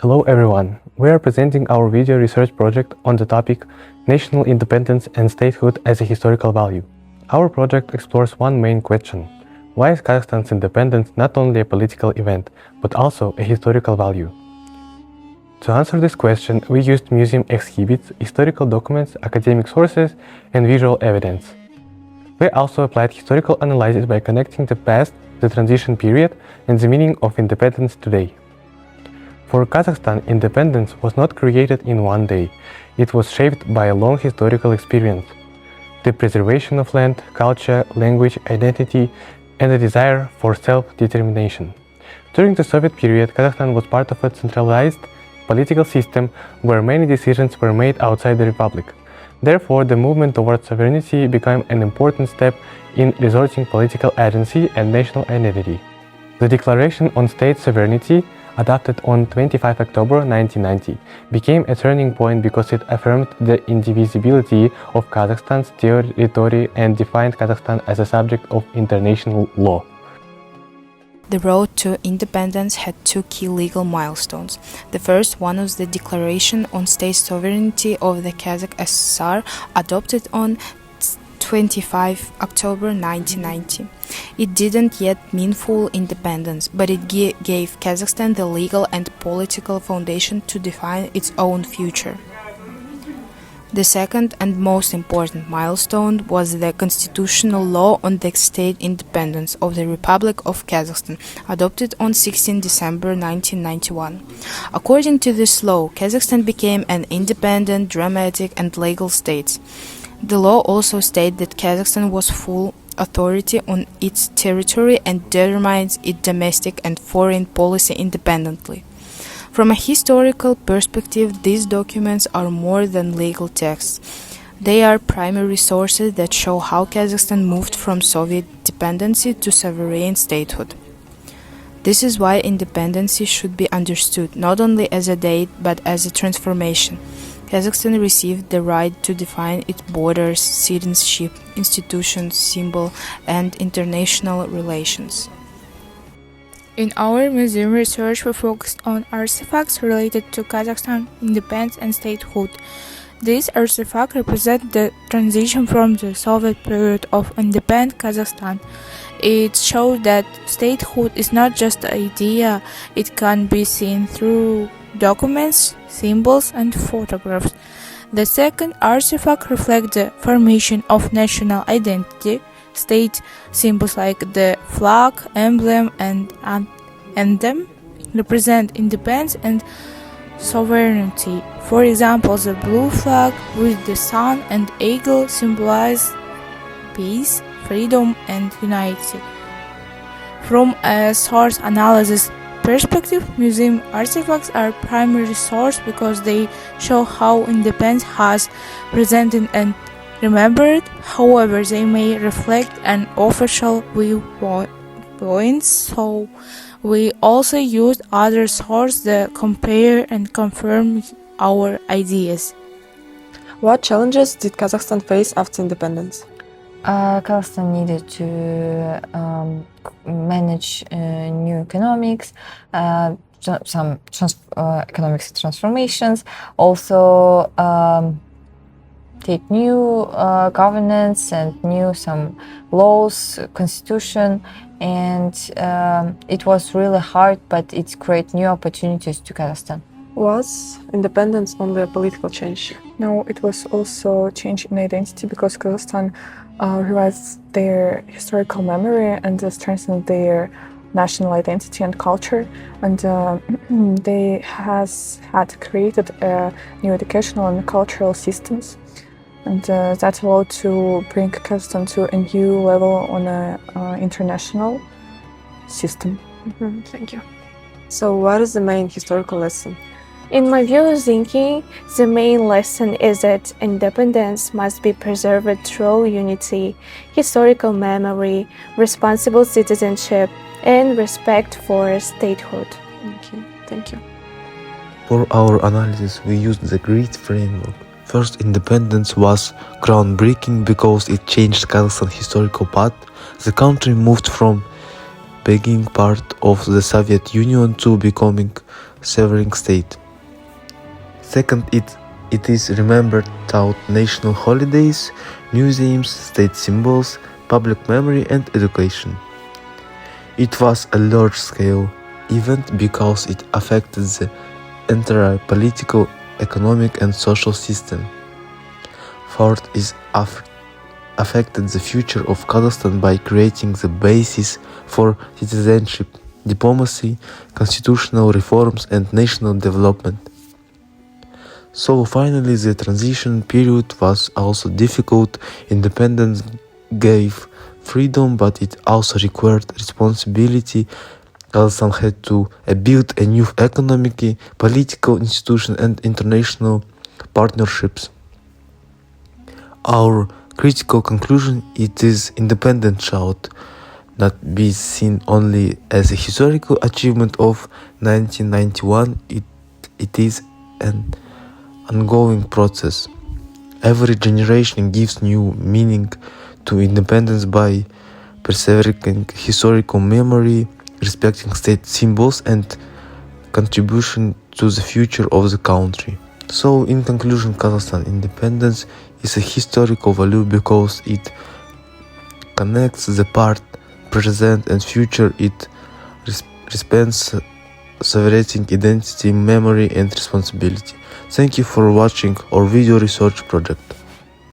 Hello everyone, we are presenting our video research project on the topic National Independence and Statehood as a Historical Value. Our project explores one main question: why is Kazakhstan's independence not only a political event, but also a historical value? To answer this question, we used museum exhibits, historical documents, academic sources, and visual evidence. We also applied historical analysis by connecting the past, the transition period, and the meaning of independence today. For Kazakhstan, independence was not created in one day. It was shaped by a long historical experience. The preservation of land, culture, language, identity, and a desire for self-determination. During the Soviet period, Kazakhstan was part of a centralized political system where many decisions were made outside the republic. Therefore, the movement towards sovereignty became an important step in resorting political agency and national identity. The Declaration on State Sovereignty, adopted on 25 October 1990, became a turning point because it affirmed the indivisibility of Kazakhstan's territory and defined Kazakhstan as a subject of international law. The road to independence had two key legal milestones. The first one was the Declaration on State Sovereignty of the Kazakh SSR, adopted on 25 October 1990. It didn't yet mean full independence, but it gave Kazakhstan the legal and political foundation to define its own future. The second and most important milestone was the constitutional law on the state independence of the Republic of Kazakhstan, adopted on 16 December 1991. According to this law, Kazakhstan became an independent, democratic, and legal state. The law also stated that Kazakhstan was full authority on its territory and determines its domestic and foreign policy independently. From a historical perspective, these documents are more than legal texts. They are primary sources that show how Kazakhstan moved from Soviet dependency to sovereign statehood. This is why independence should be understood not only as a date but as a transformation. Kazakhstan received the right to define its borders, citizenship, institutions, symbol, and international relations. In our museum research, we focused on artifacts related to Kazakhstan independence and statehood. These artifacts represent the transition from the Soviet period of independent Kazakhstan. It shows that statehood is not just an idea, it can be seen through documents, symbols, and photographs. The second artifact reflects the formation of national identity. State symbols like the flag, emblem, and anthem represent independence and sovereignty. For example, the blue flag with the sun and eagle symbolize peace, freedom, and unity. From a source analysis perspective, museum artifacts are primary source because they show how independence has presented and remembered. However, they may reflect an official viewpoint, so we also used other sources that compare and confirm our ideas. What challenges did Kazakhstan face after independence? Kazakhstan needed to manage new economics, some economic transformations, also take new governance and new some laws, constitution, and it was really hard, but it created new opportunities to Kazakhstan. Was independence only a political change? No, it was also a change in identity because Kazakhstan revised their historical memory and strengthened their national identity and culture, and they had created new educational and cultural systems, and that allowed to bring Kazakhstan to a new level on an international system. Thank you. So what is the main historical lesson? In my view of thinking, the main lesson is that independence must be preserved through unity, historical memory, responsible citizenship, and respect for statehood. Okay, thank you. For our analysis, we used the GREAT framework. First, independence was groundbreaking because it changed Kazakhstan's historical path. The country moved from being part of the Soviet Union to becoming sovereign state. Second, it is remembered through national holidays, museums, state symbols, public memory and education. It was a large-scale event because it affected the entire political, economic and social system. Fourth, it affected the future of Kazakhstan by creating the basis for citizenship, diplomacy, constitutional reforms and national development. So finally, the transition period was also difficult. Independence gave freedom, but it also required responsibility. Kazakhstan had to build a new economic, political institution and international partnerships. Our critical conclusion: it is independence should not be seen only as a historical achievement of 1991. It is an ongoing process. Every generation gives new meaning to independence by preserving historical memory, respecting state symbols and contribution to the future of the country. So in conclusion, Kazakhstan independence is a historical value because it connects the past, present and future. It respects sovereignty, identity, memory and responsibility. Thank you for watching our video research project.